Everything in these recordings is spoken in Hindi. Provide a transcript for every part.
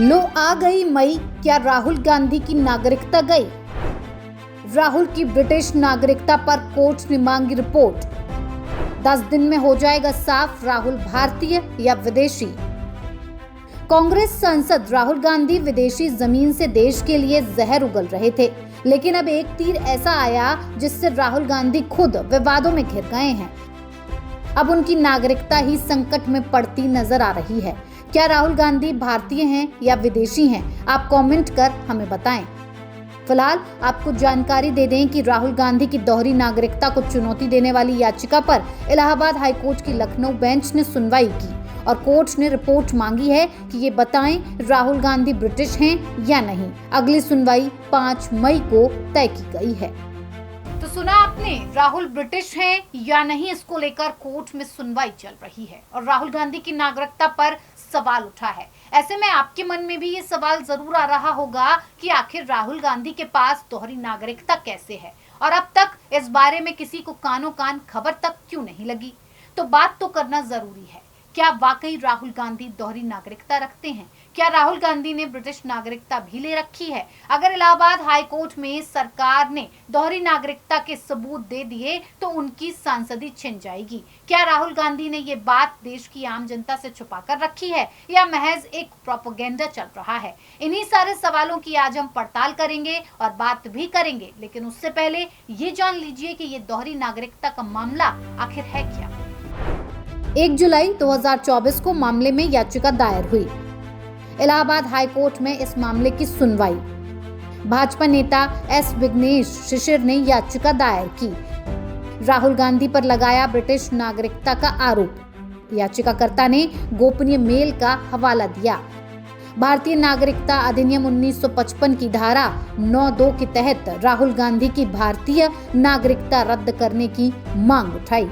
लो आ गई मई, क्या राहुल गांधी की नागरिकता गई? राहुल की ब्रिटिश नागरिकता पर कोर्ट ने मांगी रिपोर्ट। 10 दिन में हो जाएगा साफ राहुल भारतीय या विदेशी। कांग्रेस सांसद राहुल गांधी विदेशी जमीन से देश के लिए जहर उगल रहे थे, लेकिन अब एक तीर ऐसा आया जिससे राहुल गांधी खुद विवादों में घिर गए हैं। अब उनकी नागरिकता ही संकट में पड़ती नजर आ रही है। क्या राहुल गांधी भारतीय हैं या विदेशी हैं? आप कमेंट कर हमें बताएं। फिलहाल आपको जानकारी दे दें कि राहुल गांधी की दोहरी नागरिकता को चुनौती देने वाली याचिका पर इलाहाबाद हाईकोर्ट की लखनऊ बेंच ने सुनवाई की और कोर्ट ने रिपोर्ट मांगी है कि ये बताएं राहुल गांधी ब्रिटिश हैं या नहीं। अगली सुनवाई 5 मई को तय की गई है। तो सुना आपने, राहुल ब्रिटिश हैं या नहीं, इसको लेकर कोर्ट में सुनवाई चल रही है और राहुल गांधी की नागरिकता पर सवाल उठा है। ऐसे में आपके मन में भी ये सवाल जरूर आ रहा होगा कि आखिर राहुल गांधी के पास दोहरी नागरिकता कैसे है और अब तक इस बारे में किसी को कानों कान खबर तक क्यों नहीं लगी। तो बात तो करना जरूरी है, क्या वाकई राहुल गांधी दोहरी नागरिकता रखते हैं? क्या राहुल गांधी ने ब्रिटिश नागरिकता भी ले रखी है? अगर इलाहाबाद हाई कोर्ट में सरकार ने दोहरी नागरिकता के सबूत दे दिए तो उनकी सांसदी छिन जाएगी। क्या राहुल गांधी ने ये बात देश की आम जनता से छुपा कर रखी है या महज एक प्रोपेगेंडा चल रहा है? इन्हीं सारे सवालों की आज हम पड़ताल करेंगे और बात भी करेंगे, लेकिन उससे पहले ये जान लीजिए कि ये दोहरी नागरिकता का मामला आखिर है क्या। 1 जुलाई 2024 को मामले में याचिका दायर हुई। इलाहाबाद हाई कोर्ट में इस मामले की सुनवाई। भाजपा नेता एस विघ्नेश शिशिर ने याचिका दायर की। राहुल गांधी पर लगाया ब्रिटिश नागरिकता का आरोप। याचिकाकर्ता ने गोपनीय मेल का हवाला दिया। भारतीय नागरिकता अधिनियम 1955 की धारा 9(2) के तहत राहुल गांधी की भारतीय नागरिकता रद्द करने की मांग उठाई।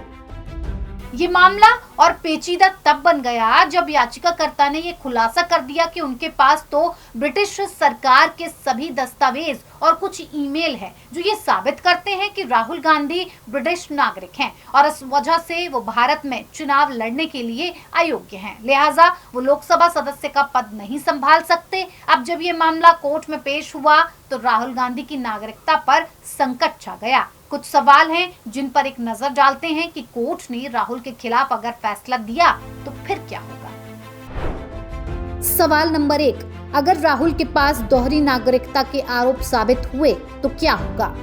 ये मामला और पेचीदा तब बन गया जब याचिकाकर्ता ने ये खुलासा कर दिया कि उनके पास तो ब्रिटिश सरकार के सभी दस्तावेज और कुछ ईमेल है जो ये साबित करते हैं कि राहुल गांधी ब्रिटिश नागरिक हैं और इस वजह से वो भारत में चुनाव लड़ने के लिए अयोग्य हैं, लिहाजा वो लोकसभा सदस्य का पद नहीं संभाल सकते। अब जब ये मामला कोर्ट में पेश हुआ तो राहुल गांधी की नागरिकता पर संकट छा गया। कुछ सवाल हैं जिन पर एक नजर डालते हैं कि कोर्ट ने राहुल के खिलाफ अगर फैसला दिया तो फिर क्या होगा। सवाल नंबर 1, अगर राहुल के पास दोहरी नागरिकता के आरोप साबित हुए तो क्या होगा?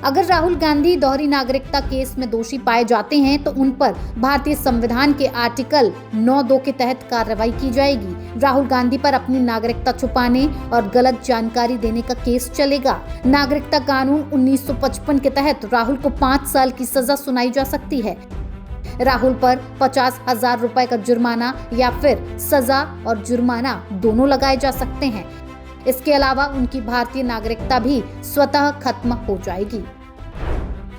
अगर राहुल गांधी दोहरी नागरिकता केस में दोषी पाए जाते हैं तो उन पर भारतीय संविधान के आर्टिकल 9(2) के तहत कार्रवाई की जाएगी। राहुल गांधी पर अपनी नागरिकता छुपाने और गलत जानकारी देने का केस चलेगा। नागरिकता कानून 1955 के तहत राहुल को 5 साल की सजा सुनाई जा सकती है। राहुल पर 50,000 रुपए का जुर्माना या फिर सजा और जुर्माना दोनों लगाए जा सकते हैं। इसके अलावा उनकी भारतीय नागरिकता भी स्वतः खत्म हो जाएगी।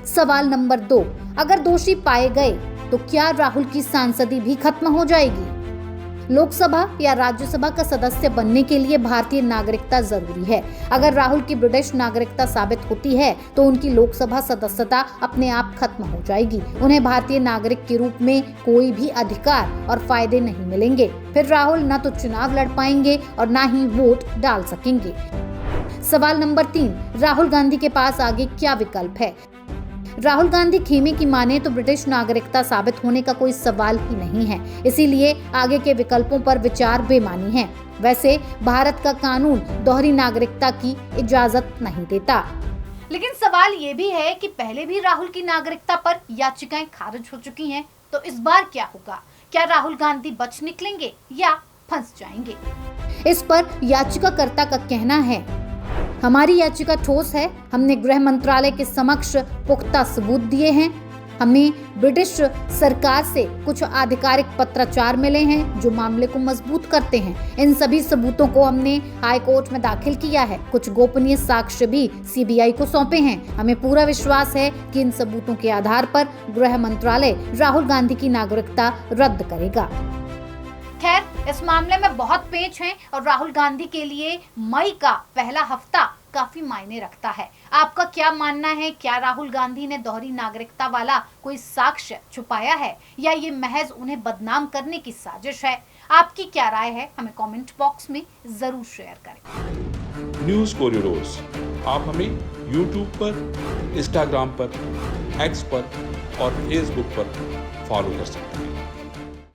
सवाल नंबर 2, अगर दोषी पाए गए तो क्या राहुल की सांसदी भी खत्म हो जाएगी? लोकसभा या राज्यसभा का सदस्य बनने के लिए भारतीय नागरिकता जरूरी है। अगर राहुल की ब्रिटिश नागरिकता साबित होती है तो उनकी लोकसभा सदस्यता अपने आप खत्म हो जाएगी। उन्हें भारतीय नागरिक के रूप में कोई भी अधिकार और फायदे नहीं मिलेंगे। फिर राहुल न तो चुनाव लड़ पाएंगे और न ही वोट डाल सकेंगे। सवाल नंबर 3, राहुल गांधी के पास आगे क्या विकल्प है? राहुल गांधी खेमे की माने तो ब्रिटिश नागरिकता साबित होने का कोई सवाल ही नहीं है, इसीलिए आगे के विकल्पों पर विचार बेमानी है। वैसे भारत का कानून दोहरी नागरिकता की इजाजत नहीं देता, लेकिन सवाल ये भी है कि पहले भी राहुल की नागरिकता पर याचिकाएं खारिज हो चुकी हैं, तो इस बार क्या होगा? क्या राहुल गांधी बच निकलेंगे या फंस जाएंगे? इस पर याचिकाकर्ता का कहना है, हमारी याचिका ठोस है। हमने गृह मंत्रालय के समक्ष पुख्ता सबूत दिए हैं। हमें ब्रिटिश सरकार से कुछ आधिकारिक पत्राचार मिले हैं जो मामले को मजबूत करते हैं। इन सभी सबूतों को हमने हाई कोर्ट में दाखिल किया है। कुछ गोपनीय साक्ष्य भी सीबीआई को सौंपे हैं। हमें पूरा विश्वास है कि इन सबूतों के आधार पर गृह मंत्रालय राहुल गांधी की नागरिकता रद्द करेगा। खैर, इस मामले में बहुत पेच हैं और राहुल गांधी के लिए मई का पहला हफ्ता काफी मायने रखता है। आपका क्या मानना है? क्या राहुल गांधी ने दोहरी नागरिकता वाला कोई साक्ष्य छुपाया है या ये महज उन्हें बदनाम करने की साजिश है? आपकी क्या राय है? हमें कमेंट बॉक्स में जरूर शेयर करें। न्यूज़ कोरिडोर्स आप हमें यूट्यूब पर, इंस्टाग्राम पर, एक्स पर और फेसबुक पर फॉलो कर सकते हैं।